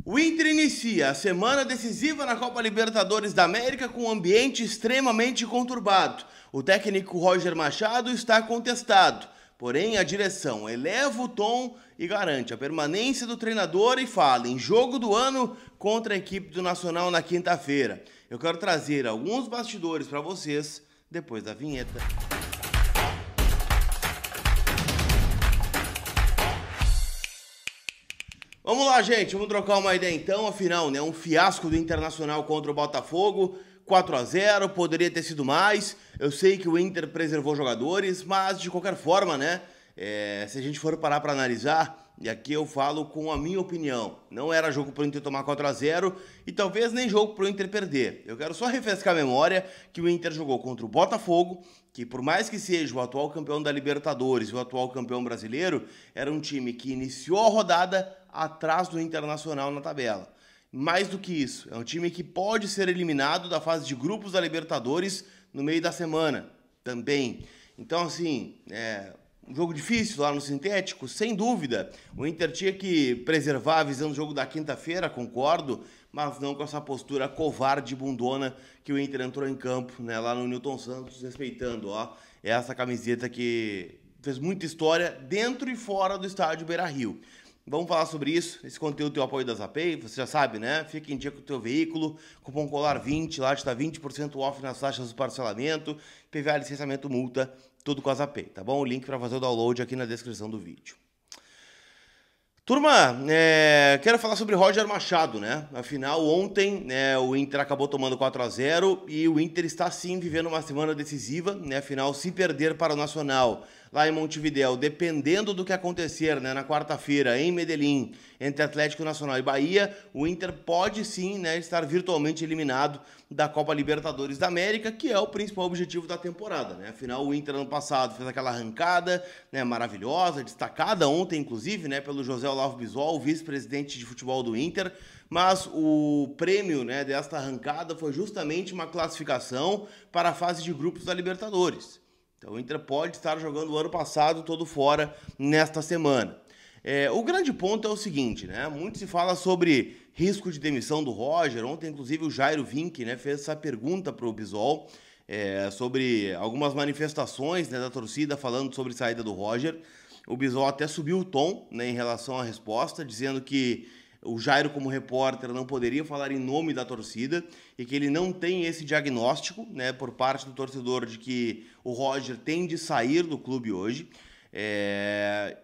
O Inter inicia a semana decisiva na Copa Libertadores da América com um ambiente extremamente conturbado. O técnico Roger Machado está contestado, porém a direção eleva o tom e garante a permanência do treinador e fala em jogo do ano contra a equipe do Nacional na quinta-feira. Eu quero trazer alguns bastidores para vocês depois da vinheta. Vamos lá, gente, vamos trocar uma ideia então. Afinal, né, um fiasco do Internacional contra o Botafogo, 4-0, poderia ter sido mais. Eu sei que o Inter preservou jogadores, mas de qualquer forma, né, se a gente for parar para analisar, e aqui eu falo com a minha opinião, não era jogo para o Inter tomar 4-0 e talvez nem jogo para o Inter perder. Eu quero só refrescar a memória que o Inter jogou contra o Botafogo, que por mais que seja o atual campeão da Libertadores e o atual campeão brasileiro, era um time que iniciou a rodada atrás do Internacional na tabela. Mais do que isso, é um time que pode ser eliminado da fase de grupos da Libertadores no meio da semana também. Então, assim, um jogo difícil lá no sintético, sem dúvida. O Inter tinha que preservar a visão do jogo da quinta-feira, concordo, mas não com essa postura covarde e bundona que o Inter entrou em campo, né, lá no Newton Santos, respeitando essa camiseta que fez muita história dentro e fora do estádio Beira-Rio. Vamos falar sobre isso. Esse conteúdo tem o apoio da Zapay, você já sabe, né? Fica em dia com o teu veículo, cupom COLAR20, lá te dá 20% off nas taxas do parcelamento, PVA, licenciamento, multa, tudo com a Zapay, tá bom? O link para fazer o download aqui na descrição do vídeo. Turma, quero falar sobre Roger Machado, né? Afinal, ontem o Inter acabou tomando 4-0 e o Inter está sim vivendo uma semana decisiva, né? Afinal, se perder para o Nacional lá em Montevidéu, dependendo do que acontecer, né, na quarta-feira em Medellín, entre Atlético Nacional e Bahia, o Inter pode sim, né, estar virtualmente eliminado da Copa Libertadores da América, que é o principal objetivo da temporada, né? Afinal, o Inter ano passado fez aquela arrancada, né, maravilhosa, destacada ontem, inclusive, né, pelo José Olavo Bisol, vice-presidente de futebol do Inter, mas o prêmio, né, desta arrancada foi justamente uma classificação para a fase de grupos da Libertadores. Então o Inter pode estar jogando o ano passado todo fora nesta semana. O grande ponto é o seguinte, né? Muito se fala sobre risco de demissão do Roger. Ontem, inclusive, o Jairo Vinck, né, fez essa pergunta para o Bisol sobre algumas manifestações, né, da torcida falando sobre saída do Roger. O Bisol até subiu o tom, né, em relação à resposta, dizendo que o Jairo, como repórter, não poderia falar em nome da torcida e que ele não tem esse diagnóstico, né, por parte do torcedor de que o Roger tem de sair do clube hoje,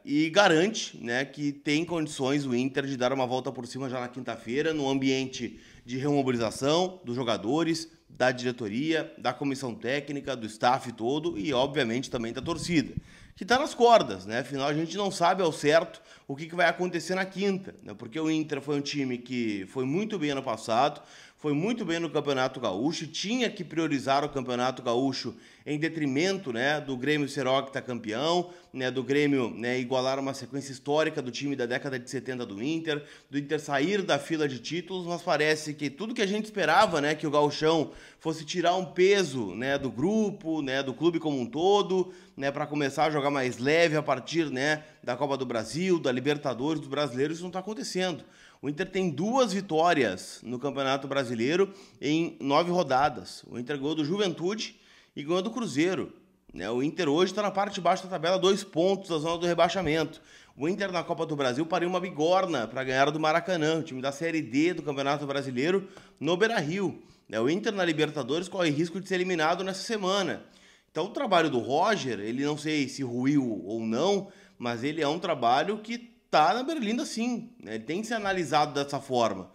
e garante, né, que tem condições o Inter de dar uma volta por cima já na quinta-feira, no ambiente de remobilização dos jogadores, da diretoria, da comissão técnica, do staff todo e, obviamente, também da torcida, que está nas cordas, né? Afinal, a gente não sabe ao certo o que vai acontecer na quinta, né? Porque o Inter foi um time que foi muito bem ano passado, foi muito bem no Campeonato Gaúcho, tinha que priorizar o Campeonato Gaúcho em detrimento, né, do Grêmio ser octacampeão, né, do Grêmio, né, igualar uma sequência histórica do time da década de 70 do Inter sair da fila de títulos, mas parece que tudo que a gente esperava, né, que o Gauchão fosse tirar um peso, né, do grupo, né, do clube como um todo, né, para começar a jogar mais leve a partir, né, da Copa do Brasil, da Libertadores, dos brasileiros, isso não está acontecendo. O Inter tem 2 vitórias no Campeonato Brasileiro em 9 rodadas. O Inter ganhou do Juventude e ganhou do Cruzeiro. O Inter hoje está na parte de baixo da tabela, 2 pontos da zona do rebaixamento. O Inter na Copa do Brasil pariu uma bigorna para ganhar do Maracanã, o time da Série D do Campeonato Brasileiro, no Beira-Rio. O Inter na Libertadores corre risco de ser eliminado nessa semana. Então o trabalho do Roger, ele não sei se ruiu ou não, mas ele é um trabalho que está na berlinda sim, né? Ele tem que ser analisado dessa forma.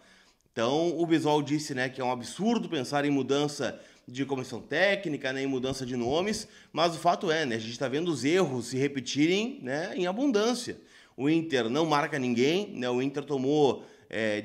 Então o Bisol disse, né, que é um absurdo pensar em mudança de comissão técnica, né, em mudança de nomes, mas o fato é, né, a gente está vendo os erros se repetirem, né, em abundância. O Inter não marca ninguém, né, o Inter tomou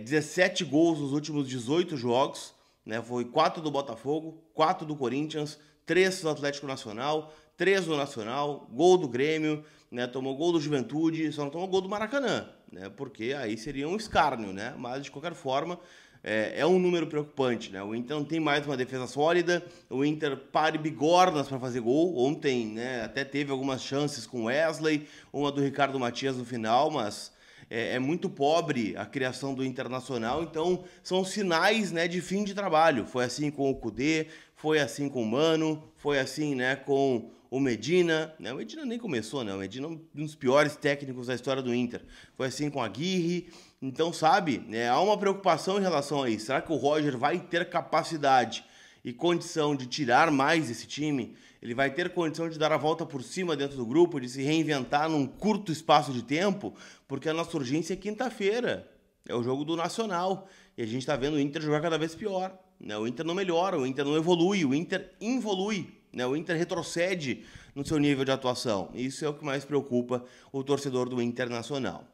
17 gols nos últimos 18 jogos, né, foi 4 do Botafogo, 4 do Corinthians, 3 do Atlético Nacional, 3 do Nacional, gol do Grêmio, né, tomou gol do Juventude, só não tomou gol do Maracanã, né, porque aí seria um escárnio, né, mas de qualquer forma é um número preocupante, né, o Inter não tem mais uma defesa sólida, o Inter pare bigornas para fazer gol, ontem, né, até teve algumas chances com o Wesley, uma do Ricardo Matias no final, mas é muito pobre a criação do Internacional, então são sinais, né, de fim de trabalho. Foi assim com o Kudê, foi assim com o Mano, foi assim, né, com o Medina, né? O Medina nem começou, né? O Medina é um dos piores técnicos da história do Inter. Foi assim com a Aguirre. Então, sabe, né, há uma preocupação em relação a isso. Será que o Roger vai ter capacidade e condição de tirar mais esse time? Ele vai ter condição de dar a volta por cima dentro do grupo, de se reinventar num curto espaço de tempo? Porque a nossa urgência é quinta-feira. É o jogo do Nacional. E a gente está vendo o Inter jogar cada vez pior, né? O Inter não melhora, o Inter não evolui, o Inter involui, né? O Inter retrocede no seu nível de atuação. Isso é o que mais preocupa o torcedor do Internacional.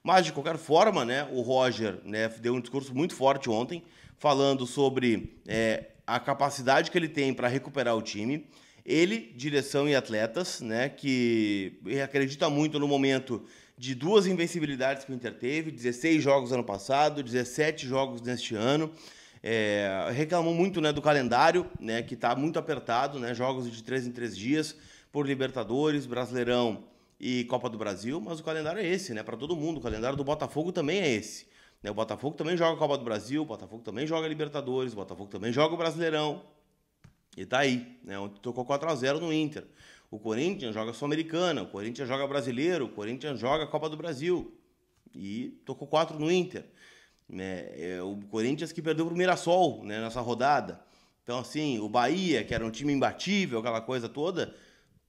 Mas, de qualquer forma, né, o Roger, né, deu um discurso muito forte ontem, falando sobre a capacidade que ele tem para recuperar o time. Ele, direção e atletas, né, que acredita muito no momento de 2 invencibilidades que o Inter teve, 16 jogos ano passado, 17 jogos neste ano. Reclamou muito, né, do calendário, né, que está muito apertado, né, jogos de 3 em 3 dias por Libertadores, Brasileirão e Copa do Brasil, mas o calendário é esse, né, para todo mundo. O calendário do Botafogo também é esse, né? O Botafogo também joga a Copa do Brasil, o Botafogo também joga Libertadores, o Botafogo também joga o Brasileirão. E tá aí, né? Ontem tocou 4-0 no Inter. O Corinthians joga Sul-Americana, o Corinthians joga Brasileiro, o Corinthians joga Copa do Brasil. E tocou 4 no Inter. O Corinthians que perdeu pro Mirassol, né, nessa rodada. Então, assim, o Bahia, que era um time imbatível, aquela coisa toda,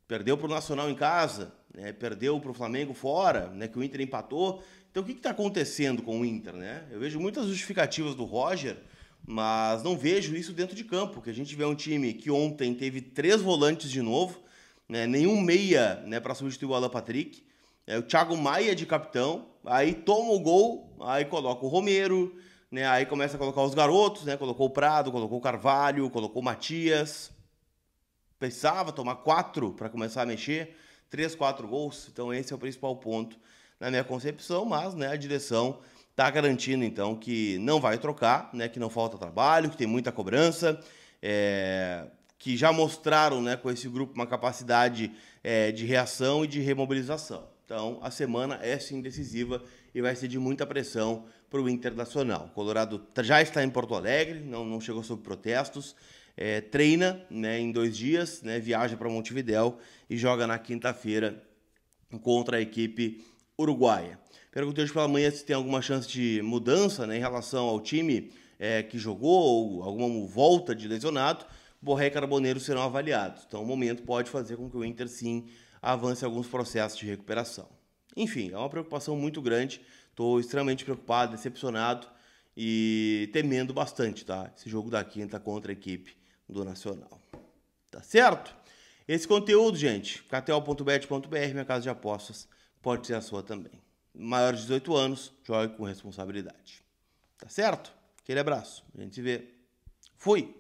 perdeu pro Nacional em casa, né, perdeu pro Flamengo fora, né, que o Inter empatou. Então, o que está acontecendo com o Inter, né? Eu vejo muitas justificativas do Roger, mas não vejo isso dentro de campo, que a gente vê um time que ontem teve 3 volantes de novo, né, nenhum meia, né, para substituir o Alan Patrick, o Thiago Maia de capitão, aí toma o gol, aí coloca o Romero, né, aí começa a colocar os garotos, né, colocou o Prado, colocou o Carvalho, colocou o Matias. Precisava tomar 4 para começar a mexer, 3, 4 gols, então esse é o principal ponto na minha concepção, mas, né, a direção está garantindo, então, que não vai trocar, né, que não falta trabalho, que tem muita cobrança, que já mostraram, né, com esse grupo uma capacidade de reação e de remobilização. Então, a semana é sim decisiva e vai ser de muita pressão para o Internacional. O Colorado já está em Porto Alegre, não chegou sob protestos, treina, né, em 2 dias, né, viaja para Montevidéu e joga na quinta-feira contra a equipe uruguaia. Perguntei hoje pela manhã se tem alguma chance de mudança, né, em relação ao time que jogou ou alguma volta de lesionado. Borré e Carboneiro serão avaliados. Então, o momento pode fazer com que o Inter, sim, avance alguns processos de recuperação. Enfim, é uma preocupação muito grande. Estou extremamente preocupado, decepcionado e temendo bastante, tá? Esse jogo da quinta contra a equipe do Nacional. Tá certo? Esse conteúdo, gente, kto.bet.br, minha casa de apostas, pode ser a sua também. Maior de 18 anos, jogue com responsabilidade. Tá certo? Aquele abraço. A gente se vê. Fui!